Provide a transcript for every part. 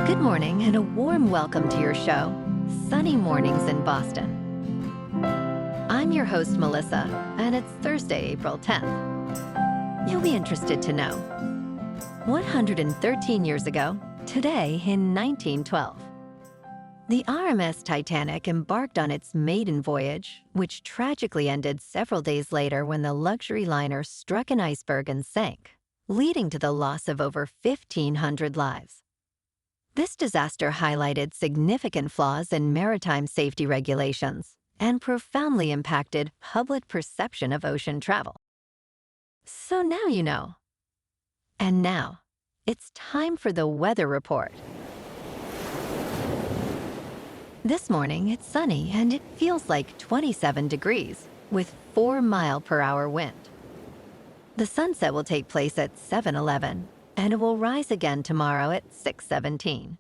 Good morning and a warm welcome to your show, Sunny Mornings in Boston. I'm your host, Melissa, and it's Thursday, April 10th. You'll be interested to know. 113 years ago, today in 1912, the RMS Titanic embarked on its maiden voyage, which tragically ended several days later when the luxury liner struck an iceberg and sank, leading to the loss of over 1,500 lives. This disaster highlighted significant flaws in maritime safety regulations and profoundly impacted public perception of ocean travel. So now you know. And now, it's time for the weather report. This morning, it's sunny and it feels like 27 degrees with 4-mile-per-hour wind. The sunset will take place at 7:11, and it will rise again tomorrow at 6:17.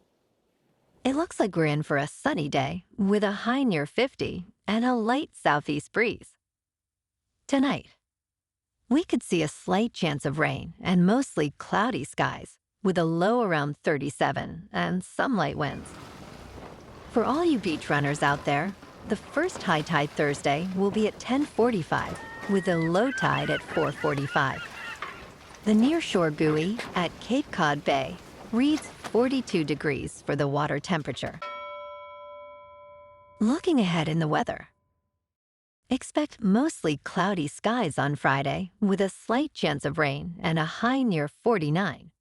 It looks like we're in for a sunny day with a high near 50 and a light southeast breeze. Tonight, we could see a slight chance of rain and mostly cloudy skies with a low around 37 and some light winds. For all you beach runners out there, the first high tide Thursday will be at 10:45 with a low tide at 4:45. The nearshore buoy at Cape Cod Bay reads 42 degrees for the water temperature. Looking ahead in the weather, expect mostly cloudy skies on Friday with a slight chance of rain and a high near 49.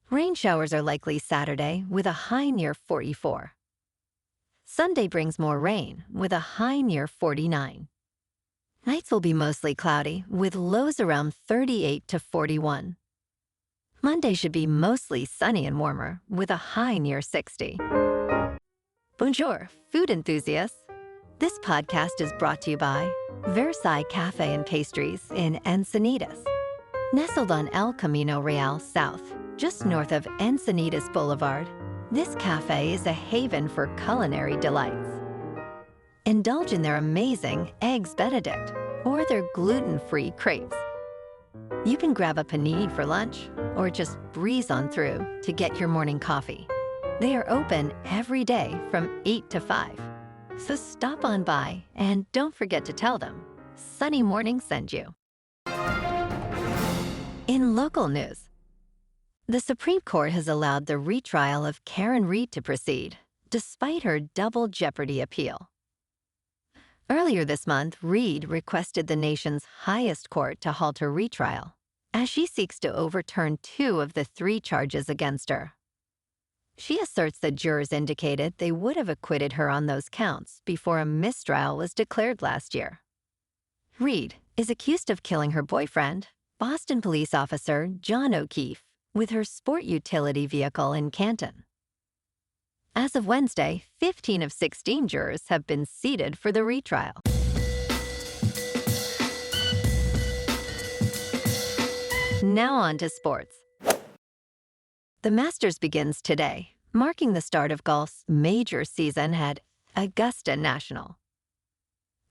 Rain showers are likely Saturday with a high near 44. Sunday brings more rain with a high near 49. Nights will be mostly cloudy with lows around 38 to 41. Monday should be mostly sunny and warmer with a high near 60. Bonjour, food enthusiasts. This podcast is brought to you by Versailles Cafe and Pastries in Encinitas. Nestled on El Camino Real South, just north of Encinitas Boulevard, this cafe is a haven for culinary delights. Indulge in their amazing Eggs Benedict or their gluten-free crepes. You can grab a panini for lunch or just breeze on through to get your morning coffee. They are open every day from 8 to 5. So stop on by and don't forget to tell them Sunny Morning sent you. In local news, the Supreme Court has allowed the retrial of Karen Reed to proceed, despite her double jeopardy appeal. Earlier this month, Reed requested the nation's highest court to halt her retrial, as she seeks to overturn 2 of the 3 charges against her. She asserts that jurors indicated they would have acquitted her on those counts before a mistrial was declared last year. Reed is accused of killing her boyfriend, Boston police officer John O'Keefe, with her sport utility vehicle in Canton. As of Wednesday, 15 of 16 jurors have been seated for the retrial. Now on to sports. The Masters begins today, marking the start of golf's major season at Augusta National.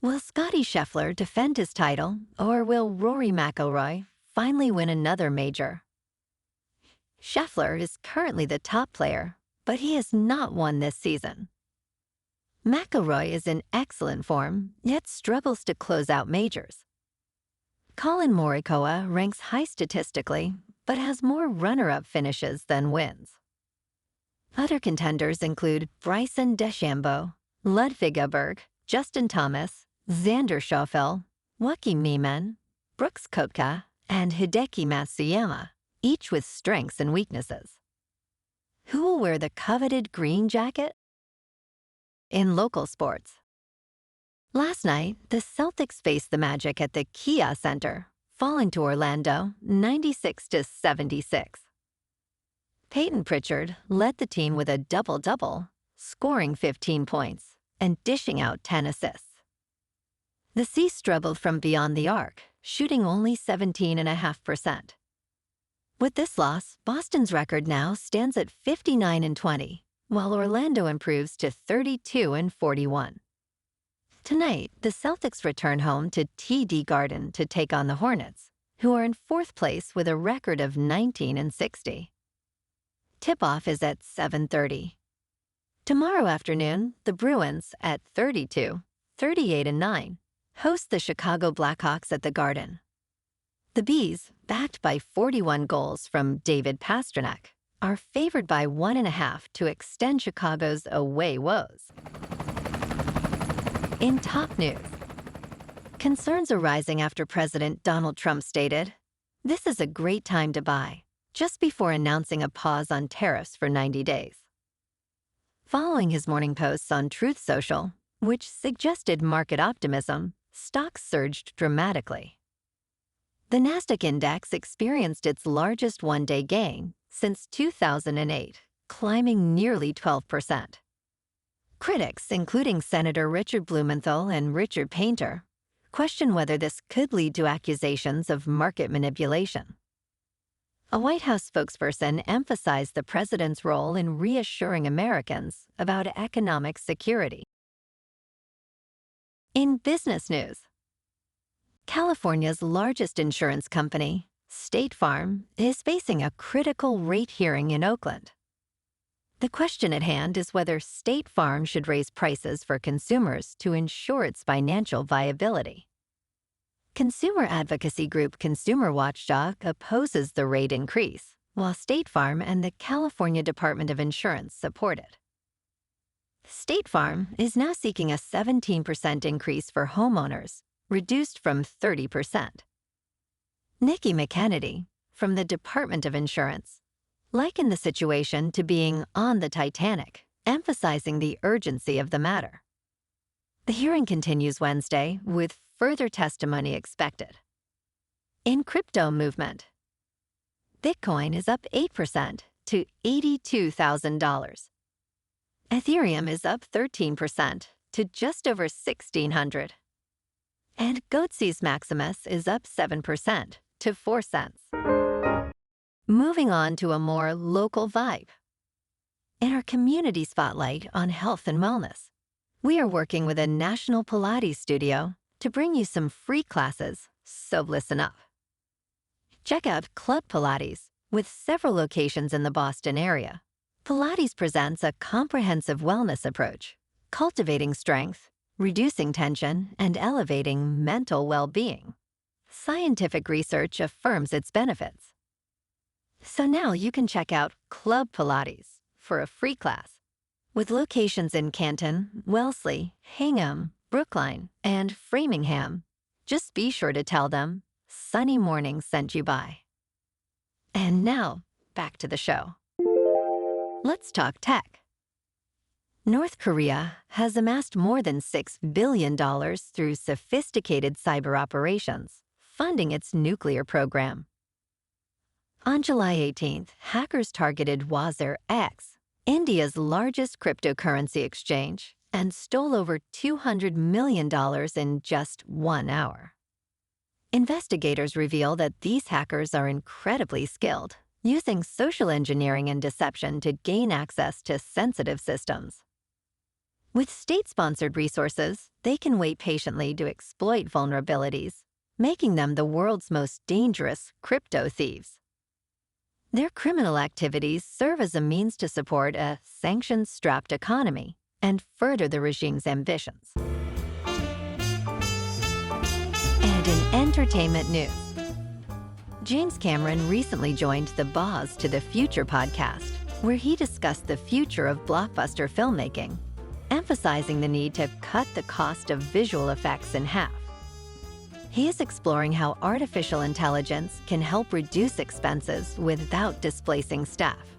Will Scottie Scheffler defend his title, or will Rory McIlroy finally win another major? Scheffler is currently the top player, but he has not won this season. McIlroy is in excellent form, yet struggles to close out majors. Colin Morikawa ranks high statistically, but has more runner-up finishes than wins. Other contenders include Bryson DeChambeau, Ludwig Aberg, Justin Thomas, Xander Schauffele, Joaquin Niemann, Brooks Koepka, and Hideki Matsuyama, each with strengths and weaknesses. Who will wear the coveted green jacket? In local sports, last night, the Celtics faced the Magic at the Kia Center, falling to Orlando 96-76. Payton Pritchard led the team with a double-double, scoring 15 points and dishing out 10 assists. The Sea struggled from beyond the arc, shooting only 17.5%. With this loss, Boston's record now stands at 59-20, while Orlando improves to 32-41. Tonight, the Celtics return home to TD Garden to take on the Hornets, who are in 4th place with a record of 19-60. Tip-off is at 7:30. Tomorrow afternoon, the Bruins, at 32, 38-9, host the Chicago Blackhawks at the Garden. The Bees, backed by 41 goals from David Pastrnak, are favored by 1.5 to extend Chicago's away woes. In top news, concerns arising after President Donald Trump stated, "This is a great time to buy," just before announcing a pause on tariffs for 90 days. Following his morning posts on Truth Social, which suggested market optimism, stocks surged dramatically. The Nasdaq index experienced its largest one-day gain since 2008, climbing nearly 12%. Critics, including Senator Richard Blumenthal and Richard Painter, question whether this could lead to accusations of market manipulation. A White House spokesperson emphasized the president's role in reassuring Americans about economic security. In business news, California's largest insurance company, State Farm, is facing a critical rate hearing in Oakland. The question at hand is whether State Farm should raise prices for consumers to ensure its financial viability. Consumer advocacy group Consumer Watchdog opposes the rate increase, while State Farm and the California Department of Insurance support it. State Farm is now seeking a 17% increase for homeowners, reduced from 30%. Nikki McKennedy, from the Department of Insurance, likened the situation to being on the Titanic, emphasizing the urgency of the matter. The hearing continues Wednesday, with further testimony expected. In crypto movement, Bitcoin is up 8% to $82,000. Ethereum is up 13% to just over $1,600. And Goatse's Maximus is up 7% to 4 cents. Moving on to a more local vibe. In our community spotlight on health and wellness, we are working with a national Pilates studio to bring you some free classes, so listen up. Check out Club Pilates, with several locations in the Boston area. Pilates presents a comprehensive wellness approach, cultivating strength, reducing tension, and elevating mental well-being. Scientific research affirms its benefits. So now you can check out Club Pilates for a free class. With locations in Canton, Wellesley, Hingham, Brookline, and Framingham, just be sure to tell them Sunny Morning sent you by. And now, back to the show. Let's talk tech. North Korea has amassed more than $6 billion through sophisticated cyber operations, funding its nuclear program. On July 18th, hackers targeted WazirX, India's largest cryptocurrency exchange, and stole over $200 million in just 1 hour. Investigators reveal that these hackers are incredibly skilled, using social engineering and deception to gain access to sensitive systems. With state-sponsored resources, they can wait patiently to exploit vulnerabilities, making them the world's most dangerous crypto thieves. Their criminal activities serve as a means to support a sanctions-strapped economy and further the regime's ambitions. And in entertainment news, James Cameron recently joined the Boz to the Future podcast, where he discussed the future of blockbuster filmmaking, emphasizing the need to cut the cost of visual effects in half. He is exploring how artificial intelligence can help reduce expenses without displacing staff.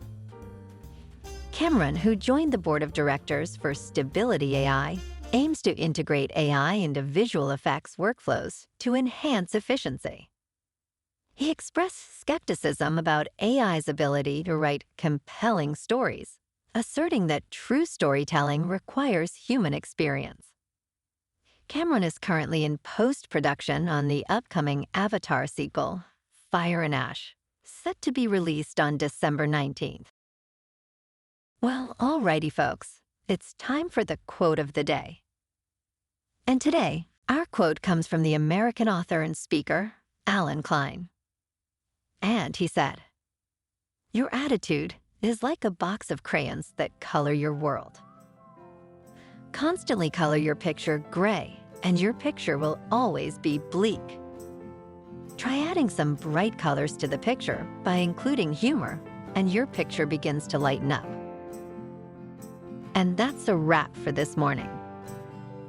Cameron, who joined the board of directors for Stability AI, aims to integrate AI into visual effects workflows to enhance efficiency. He expressed skepticism about AI's ability to write compelling stories, asserting that true storytelling requires human experience. Cameron is currently in post-production on the upcoming Avatar sequel, Fire and Ash, set to be released on December 19th. Well, alrighty, folks, it's time for the quote of the day. And today, our quote comes from the American author and speaker, Alan Klein. And he said, "Your attitude is like a box of crayons that color your world. Constantly color your picture gray, and your picture will always be bleak. Try adding some bright colors to the picture by including humor, and your picture begins to lighten up. And that's a wrap for this morning.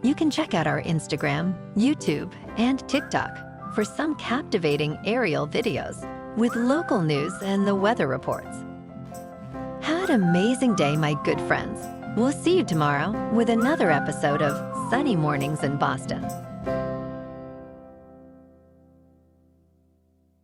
You can check out our Instagram, YouTube, and TikTok for some captivating aerial videos with local news and the weather reports. Have an amazing day, my good friends. We'll see you tomorrow with another episode of Sunny Mornings in Boston.